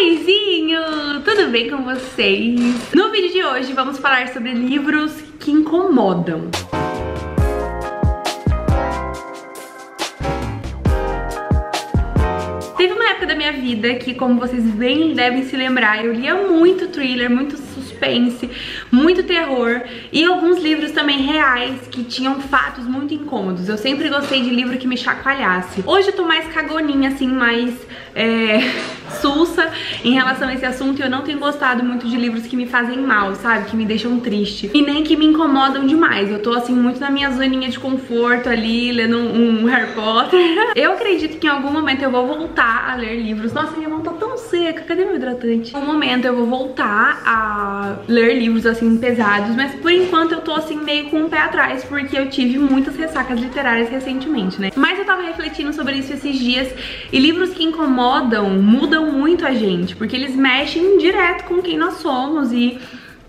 Oizinho! Tudo bem com vocês? No vídeo de hoje vamos falar sobre livros que incomodam. Teve uma época da minha vida que, como vocês bem devem se lembrar, eu lia muito thriller, muito suspense, muito terror e alguns livros também reais que tinham fatos muito incômodos. Eu sempre gostei de livro que me chacoalhasse. Hoje eu tô mais cagoninha, assim, mais sulsa em relação a esse assunto, e eu não tenho gostado muito de livros que me fazem mal, sabe? Que me deixam triste e nem que me incomodam demais. Eu tô assim muito na minha zoninha de conforto ali, lendo um Harry Potter. Eu acredito que em algum momento eu vou voltar a ler livros. Nossa, minha mão tá tão seca, cadê meu hidratante? Em algum momento eu vou voltar a ler livros assim pesados, mas por enquanto eu tô assim meio com o pé atrás, porque eu tive muitas ressacas literárias recentemente, né? Mas eu tava refletindo sobre isso esses dias, e livros que incomodam mudam muito a gente, porque eles mexem direto com quem nós somos e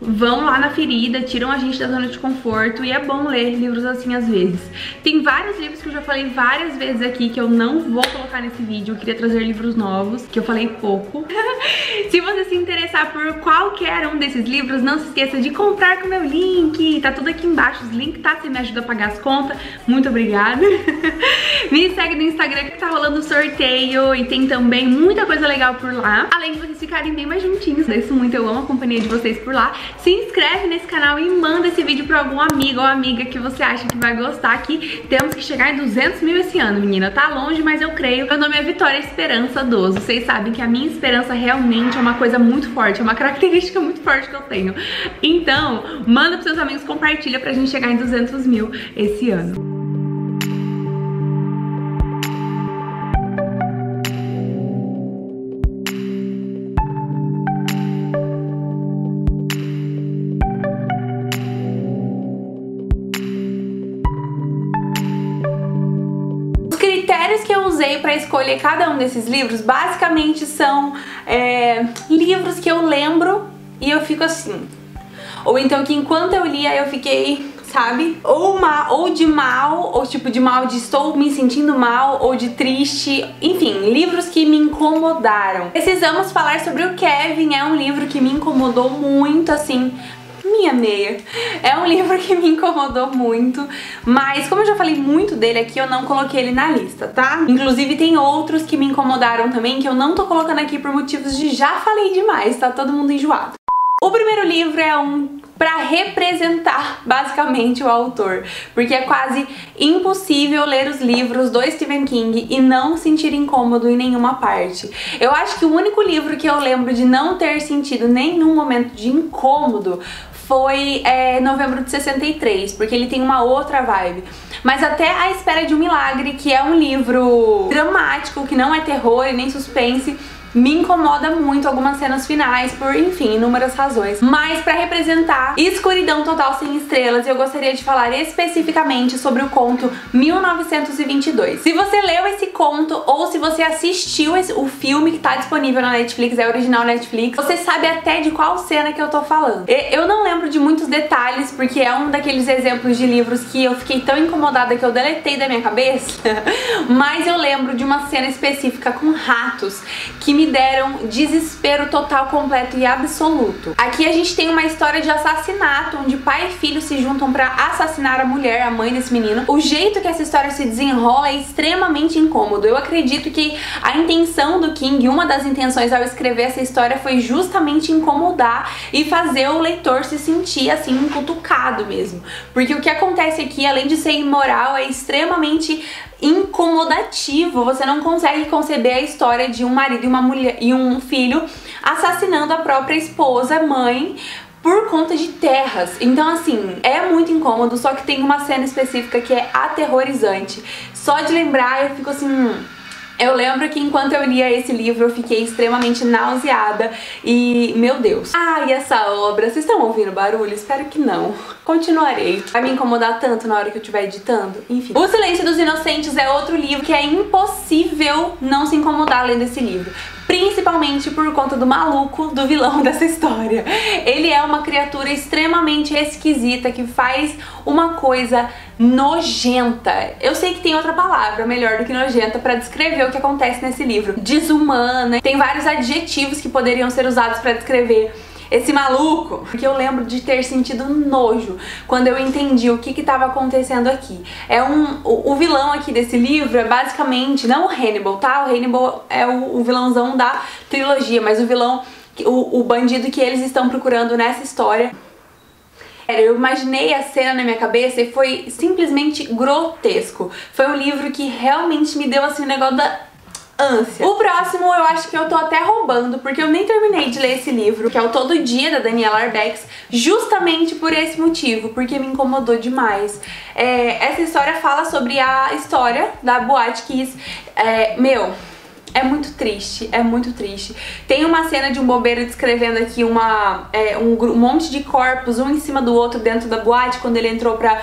vão lá na ferida, tiram a gente da zona de conforto, e é bom ler livros assim às vezes. Tem vários livros que eu já falei várias vezes aqui que eu não vou colocar nesse vídeo. Eu queria trazer livros novos, que eu falei pouco. Se você se interessar por qualquer um desses livros, não se esqueça de comprar com o meu link. Tá tudo aqui embaixo, os links, tá? Você me ajuda a pagar as contas. Muito obrigada. Me segue no Instagram que tá rolando sorteio, e tem também muita coisa legal por lá. Além de vocês ficarem bem mais juntinhos. Isso muito, eu amo a companhia de vocês por lá. Se inscreve nesse canal e manda esse vídeo pra algum amigo ou amiga que você acha que vai gostar, que temos que chegar em 200 mil esse ano, menina. Tá longe, mas eu creio. Meu nome é Vitória Esperança Doso. Vocês sabem que a minha esperança realmente é uma coisa muito forte, é uma característica muito forte que eu tenho. Então, manda pros seus amigos, compartilha pra gente chegar em 200 mil esse ano. Critérios que eu usei para escolher cada um desses livros basicamente são livros que eu lembro e eu fico assim, ou então que enquanto eu lia eu fiquei, sabe, ou de mal, ou tipo de mal de estou me sentindo mal, ou de triste, enfim, livros que me incomodaram. Precisamos falar sobre o Kevin. É um livro que me incomodou muito, assim, minha meia. É um livro que me incomodou muito, mas como eu já falei muito dele aqui, eu não coloquei ele na lista, tá? Inclusive tem outros que me incomodaram também, que eu não tô colocando aqui por motivos de já falei demais, tá todo mundo enjoado. O primeiro livro é pra representar basicamente o autor, porque é quase impossível ler os livros do Stephen King e não sentir incômodo em nenhuma parte. Eu acho que o único livro que eu lembro de não ter sentido nenhum momento de incômodo foi Novembro de 63, porque ele tem uma outra vibe. Mas até A Espera de um Milagre, que é um livro dramático, que não é terror e nem suspense, me incomoda muito algumas cenas finais, por, enfim, inúmeras razões. Mas pra representar Escuridão Total Sem Estrelas, eu gostaria de falar especificamente sobre o conto 1922. Se você leu esse conto, ou se você assistiu o filme que tá disponível na Netflix, é original Netflix, você sabe até de qual cena que eu tô falando. Eu não lembro de muitos detalhes, porque é um daqueles exemplos de livros que eu fiquei tão incomodada que eu deletei da minha cabeça, mas eu lembro de uma cena específica com ratos que me deram desespero total, completo e absoluto. Aqui a gente tem uma história de assassinato, onde pai e filho se juntam pra assassinar a mulher, a mãe desse menino. O jeito que essa história se desenrola é extremamente incômodo. Eu acredito que a intenção do King, uma das intenções ao escrever essa história, foi justamente incomodar e fazer o leitor se sentir assim, encutucado mesmo. Porque o que acontece aqui, além de ser imoral, é extremamente incomodativo. Você não consegue conceber a história de um marido e uma mulher e um filho assassinando a própria esposa, mãe, por conta de terras. Então assim, é muito incômodo, só que tem uma cena específica que é aterrorizante. Só de lembrar eu fico assim... Eu lembro que enquanto eu lia esse livro eu fiquei extremamente nauseada e, meu Deus. Ai, essa obra, vocês estão ouvindo barulho? Espero que não. Continuarei. Vai me incomodar tanto na hora que eu estiver editando? Enfim. O Silêncio dos Inocentes é outro livro que é impossível não se incomodar lendo esse livro. principalmente por conta do maluco do vilão dessa história. Ele é uma criatura extremamente esquisita que faz uma coisa nojenta. Eu sei que tem outra palavra melhor do que nojenta pra descrever o que acontece nesse livro. Desumana, tem vários adjetivos que poderiam ser usados pra descrever esse maluco, porque eu lembro de ter sentido nojo quando eu entendi o que estava acontecendo aqui. O vilão aqui desse livro é basicamente, não o Hannibal, tá? O Hannibal é o vilãozão da trilogia, mas o vilão, o bandido que eles estão procurando nessa história. Eu imaginei a cena na minha cabeça e foi simplesmente grotesco. Foi um livro que realmente me deu assim um negócio da ânsia. O próximo eu acho que eu tô até roubando, porque eu nem terminei de ler esse livro, que é o Todo Dia, da Daniela Arbex, justamente por esse motivo, porque me incomodou demais. Essa história fala sobre a história da Boate Kiss. É muito triste, é muito triste. Tem uma cena de um bobeiro descrevendo aqui um monte de corpos, um em cima do outro dentro da boate, quando ele entrou pra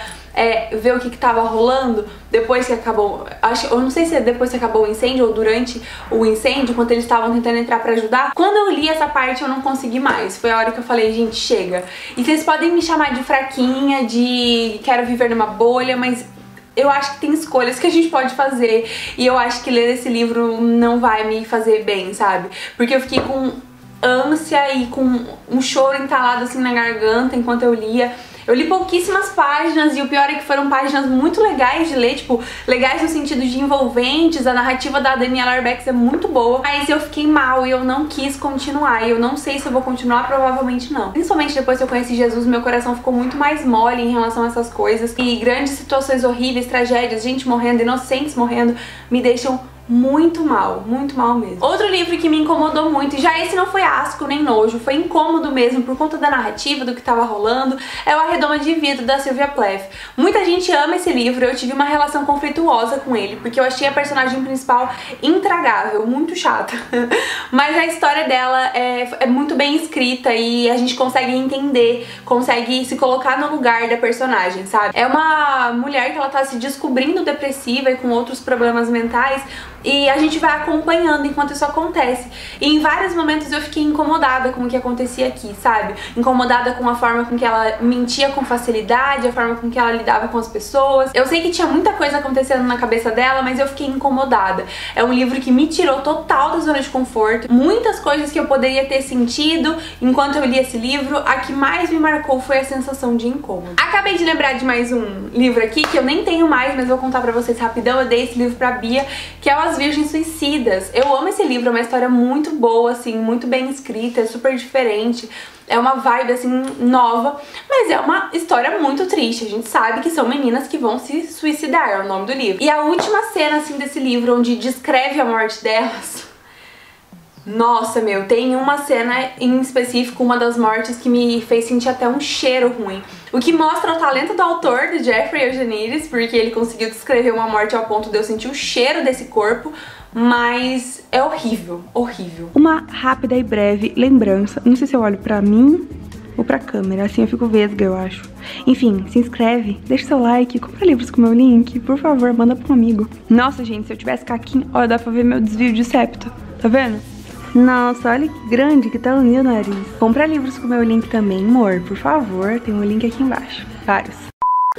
ver o que tava rolando, depois que acabou, eu não sei se é depois que acabou o incêndio ou durante o incêndio, enquanto eles estavam tentando entrar pra ajudar. Quando eu li essa parte eu não consegui mais, foi a hora que eu falei, gente, chega. E vocês podem me chamar de fraquinha, de quero viver numa bolha, mas eu acho que tem escolhas que a gente pode fazer e eu acho que ler esse livro não vai me fazer bem, sabe? Porque eu fiquei com ânsia e com um choro entalado assim na garganta enquanto eu lia. Eu li pouquíssimas páginas e o pior é que foram páginas muito legais de ler, tipo, legais no sentido de envolventes, a narrativa da Daniela Arbex é muito boa, mas eu fiquei mal e eu não quis continuar, e eu não sei se eu vou continuar, provavelmente não. Principalmente depois que eu conheci Jesus, meu coração ficou muito mais mole em relação a essas coisas, e grandes situações horríveis, tragédias, gente morrendo, inocentes morrendo, me deixam muito mal mesmo. Outro livro que me incomodou muito, e já esse não foi asco nem nojo, foi incômodo mesmo por conta da narrativa, do que tava rolando, é o A Redoma de Vidro, da Sylvia Plath. Muita gente ama esse livro, eu tive uma relação conflituosa com ele, porque eu achei a personagem principal intragável, muito chata. Mas a história dela é muito bem escrita e a gente consegue entender, consegue se colocar no lugar da personagem, sabe? É uma mulher que ela tá se descobrindo depressiva e com outros problemas mentais, e a gente vai acompanhando enquanto isso acontece. E em vários momentos eu fiquei incomodada com o que acontecia aqui, sabe? Incomodada com a forma com que ela mentia com facilidade, a forma com que ela lidava com as pessoas. Eu sei que tinha muita coisa acontecendo na cabeça dela, mas eu fiquei incomodada. É um livro que me tirou total da zona de conforto. Muitas coisas que eu poderia ter sentido enquanto eu li esse livro, a que mais me marcou foi a sensação de incômodo. Acabei de lembrar de mais um livro aqui, que eu nem tenho mais, mas vou contar pra vocês rapidão. Eu dei esse livro pra Bia, que é o As Virgens Suicidas. Eu amo esse livro, é uma história muito boa, assim, muito bem escrita, é super diferente. É uma vibe, assim, nova, mas é uma história muito triste. A gente sabe que são meninas que vão se suicidar, é o nome do livro. E a última cena, assim, desse livro, onde descreve a morte delas... Nossa, meu, tem uma cena em específico, uma das mortes, que me fez sentir até um cheiro ruim. O que mostra o talento do autor, do Jeffrey Eugenides, porque ele conseguiu descrever uma morte ao ponto de eu sentir o cheiro desse corpo, mas é horrível, horrível. Uma rápida e breve lembrança, não sei se eu olho pra mim ou pra câmera, assim eu fico vesga, eu acho. Enfim, se inscreve, deixa seu like, compra livros com o meu link, por favor, manda pra um amigo. Nossa, gente, se eu tivesse caquinho, olha, dá pra ver meu desvio de septo, tá vendo? Nossa, olha que grande que tá o meu nariz. Compra livros com o meu link também, amor, por favor, tem um link aqui embaixo, vários.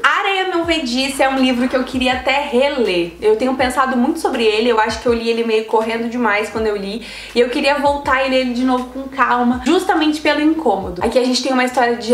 Areia Movediça é um livro que eu queria até reler. Eu tenho pensado muito sobre ele, eu acho que eu li ele meio correndo demais quando eu li, e eu queria voltar e ler ele de novo com calma, justamente pelo incômodo. Aqui a gente tem uma história de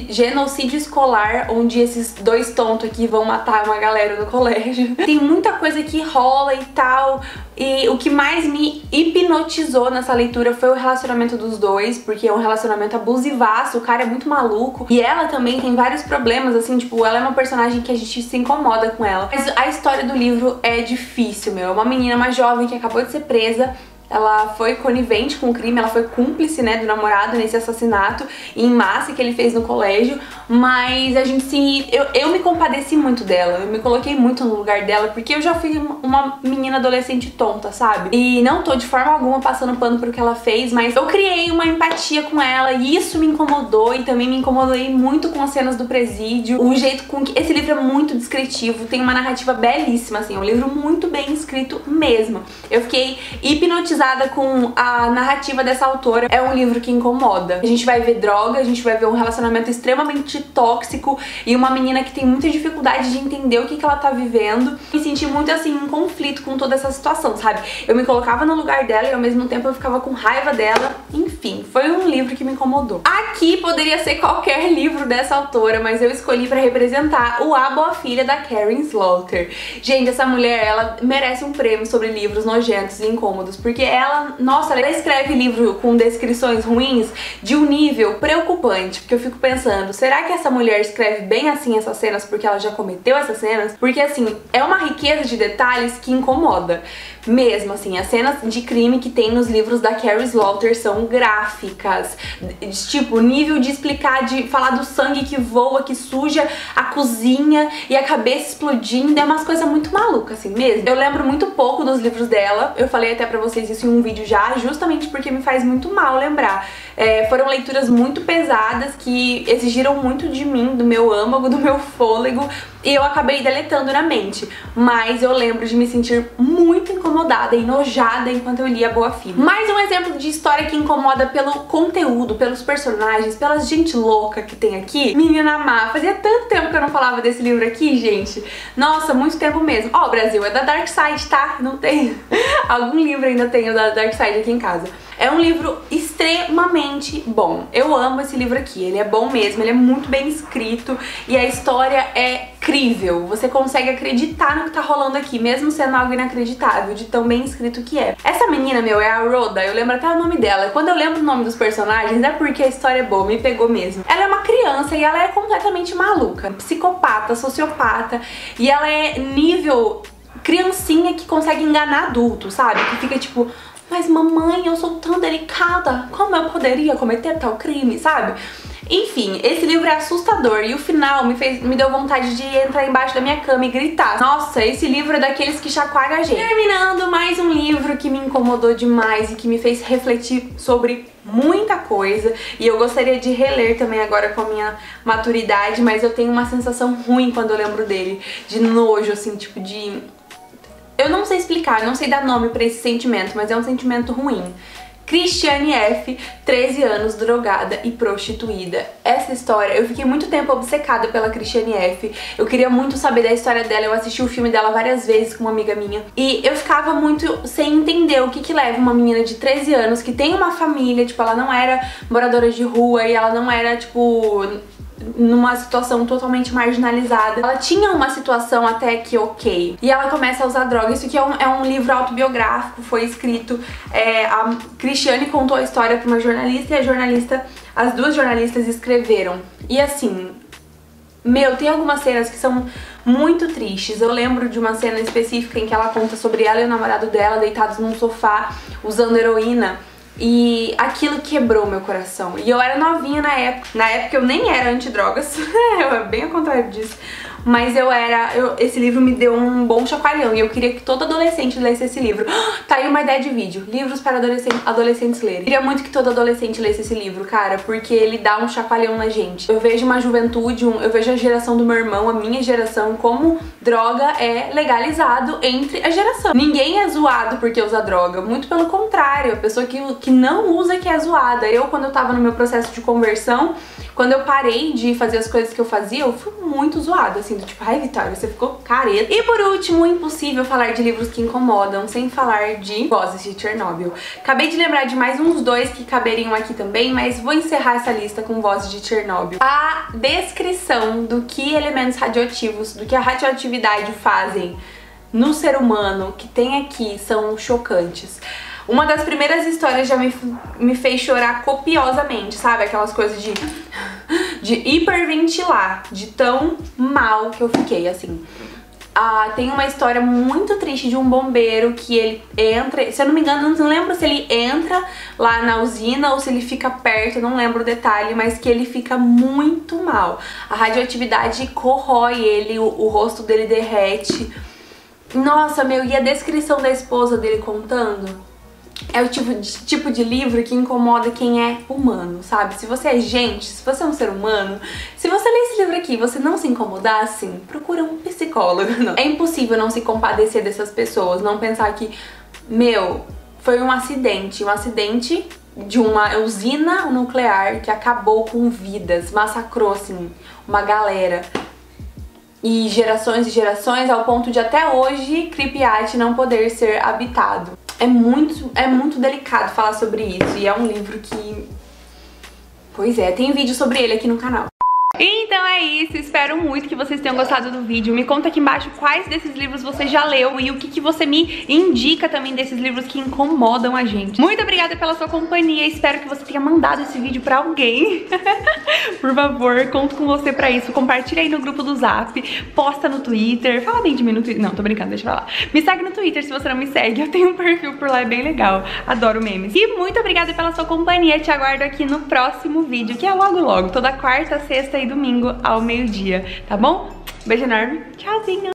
genocídio escolar, onde esses dois tontos aqui vão matar uma galera no colégio. Tem muita coisa que rola e tal, e o que mais me hipnotizou nessa leitura foi o relacionamento dos dois, porque é um relacionamento abusivaço, o cara é muito maluco, e ela também tem vários problemas, assim, tipo, ela é uma personagem que a gente se incomoda com ela. Mas a história do livro é difícil, meu. É uma menina, uma jovem que acabou de ser presa. Ela foi conivente com o crime, ela foi cúmplice, né, do namorado nesse assassinato em massa que ele fez no colégio, mas a gente se... Eu me compadeci muito dela, eu me coloquei muito no lugar dela, porque eu já fui uma menina adolescente tonta, sabe? E não tô de forma alguma passando pano pro que ela fez, mas eu criei uma empatia com ela e isso me incomodou, e também me incomodei muito com as cenas do presídio, o jeito com que... Esse livro é muito descritivo, tem uma narrativa belíssima, assim, é um livro muito bem escrito mesmo. Eu fiquei hipnotizada cruzada com a narrativa dessa autora, é um livro que incomoda. A gente vai ver droga, a gente vai ver um relacionamento extremamente tóxico e uma menina que tem muita dificuldade de entender o que ela tá vivendo. Me senti muito assim em conflito com toda essa situação, sabe? Eu me colocava no lugar dela e ao mesmo tempo eu ficava com raiva dela. Enfim, foi um livro que me incomodou. Aqui poderia ser qualquer livro dessa autora, mas eu escolhi pra representar o A Boa Filha da Karin Slaughter. Gente, essa mulher, ela merece um prêmio sobre livros nojentos e incômodos, porque ela, nossa, ela escreve livro com descrições ruins de um nível preocupante, porque eu fico pensando, será que essa mulher escreve bem assim essas cenas porque ela já cometeu essas cenas? Porque assim, é uma riqueza de detalhes que incomoda. Mesmo assim, as cenas de crime que tem nos livros da Karin Slaughter são gráficas, tipo, nível de explicar, de falar do sangue que voa, que suja a cozinha e a cabeça explodindo, é umas coisas muito malucas assim mesmo. Eu lembro muito pouco dos livros dela, eu falei até pra vocês isso em um vídeo já, justamente porque me faz muito mal lembrar. Foram leituras muito pesadas que exigiram muito de mim, do meu âmago, do meu fôlego, e eu acabei deletando na mente. Mas eu lembro de me sentir muito incomodada e enojada enquanto eu li A Boa Filha. Mais um exemplo de história que incomoda pelo conteúdo, pelos personagens, pela gente louca que tem aqui. Menina Má. Fazia tanto tempo que eu não falava desse livro aqui, gente. Nossa, muito tempo mesmo. Ó, Brasil, é da Dark Side, tá? Não tem. Algum livro ainda tenho da Dark Side aqui em casa. É um livro extremamente bom. Eu amo esse livro aqui, ele é bom mesmo, ele é muito bem escrito e a história é crível. Você consegue acreditar no que tá rolando aqui, mesmo sendo algo inacreditável, de tão bem escrito que é. Essa menina, meu, é a Rhoda, eu lembro até o nome dela. Quando eu lembro o nome dos personagens é porque a história é boa, me pegou mesmo. Ela é uma criança e ela é completamente maluca, psicopata, sociopata, e ela é nível criancinha que consegue enganar adulto, sabe? Que fica tipo... Mas mamãe, eu sou tão delicada, como eu poderia cometer tal crime, sabe? Enfim, esse livro é assustador e o final me deu vontade de entrar embaixo da minha cama e gritar. Nossa, esse livro é daqueles que chacoalha a gente. Terminando, mais um livro que me incomodou demais e que me fez refletir sobre muita coisa. E eu gostaria de reler também agora com a minha maturidade, mas eu tenho uma sensação ruim quando eu lembro dele. De nojo, assim, tipo de... Eu não sei explicar, eu não sei dar nome pra esse sentimento, mas é um sentimento ruim. Christiane F., 13 anos, drogada e prostituída. Essa história, eu fiquei muito tempo obcecada pela Christiane F. Eu queria muito saber da história dela, eu assisti o filme dela várias vezes com uma amiga minha. E eu ficava muito sem entender o que leva uma menina de 13 anos, que tem uma família, tipo, ela não era moradora de rua e ela não era, tipo... numa situação totalmente marginalizada. Ela tinha uma situação até que ok. E ela começa a usar droga. Isso aqui é um livro autobiográfico, foi escrito. A Christiane contou a história pra uma jornalista e a jornalista, as duas jornalistas escreveram. E assim, meu, tem algumas cenas que são muito tristes. Eu lembro de uma cena específica em que ela conta sobre ela e o namorado dela deitados num sofá usando heroína. E aquilo quebrou meu coração. E eu era novinha na época. Na época eu nem era antidrogas. Eu era bem ao contrário disso. Mas esse livro me deu um bom chacoalhão. E eu queria que todo adolescente lesse esse livro. Tá aí uma ideia de vídeo. Livros para adolescentes lerem. Eu queria muito que todo adolescente lesse esse livro, cara. Porque ele dá um chacoalhão na gente. Eu vejo uma juventude, eu vejo a geração do meu irmão, a minha geração, como droga é legalizado entre a geração. Ninguém é zoado porque usa droga. Muito pelo contrário. A pessoa que não usa que é zoada. Eu, quando eu tava no meu processo de conversão, quando eu parei de fazer as coisas que eu fazia, eu fui muito zoada, assim, do tipo, ai, Vitória, você ficou careta. E por último, impossível falar de livros que incomodam sem falar de Vozes de Chernobyl. Acabei de lembrar de mais uns dois que caberiam aqui também, mas vou encerrar essa lista com Vozes de Chernobyl. A descrição do que elementos radioativos, do que a radioatividade fazem no ser humano que tem aqui são chocantes. Uma das primeiras histórias já me fez chorar copiosamente, sabe? Aquelas coisas de hiperventilar, de tão mal que eu fiquei, assim. Tem uma história muito triste de um bombeiro que ele entra, se eu não me engano, não lembro se ele entra lá na usina ou se ele fica perto, não lembro o detalhe, mas que ele fica muito mal. A radioatividade corrói ele, o rosto dele derrete. Nossa, meu, e a descrição da esposa dele contando? É o tipo de livro que incomoda quem é humano, sabe? Se você é gente, se você é um ser humano, se você ler esse livro aqui e você não se incomodar, assim, procura um psicólogo. Não. É impossível não se compadecer dessas pessoas, não pensar que, meu, foi um acidente de uma usina nuclear que acabou com vidas, massacrou assim uma galera e gerações ao ponto de até hoje Pripyat não poder ser habitado. É muito delicado falar sobre isso e é um livro que, pois é, tem vídeo sobre ele aqui no canal. Então é isso, espero muito que vocês tenham gostado do vídeo. Me conta aqui embaixo quais desses livros você já leu e o que você me indica também desses livros que incomodam a gente. Muito obrigada pela sua companhia, espero que você tenha mandado esse vídeo pra alguém. Por favor, conto com você pra isso. Compartilha aí no grupo do Zap, posta no Twitter, fala bem de mim no Twitter. Não, tô brincando, deixa pra lá. Me segue no Twitter se você não me segue, eu tenho um perfil por lá, é bem legal. Adoro memes. E muito obrigada pela sua companhia, te aguardo aqui no próximo vídeo, que é logo, toda quarta, sexta e domingo ao meio-dia, tá bom? Beijo enorme, tchauzinho!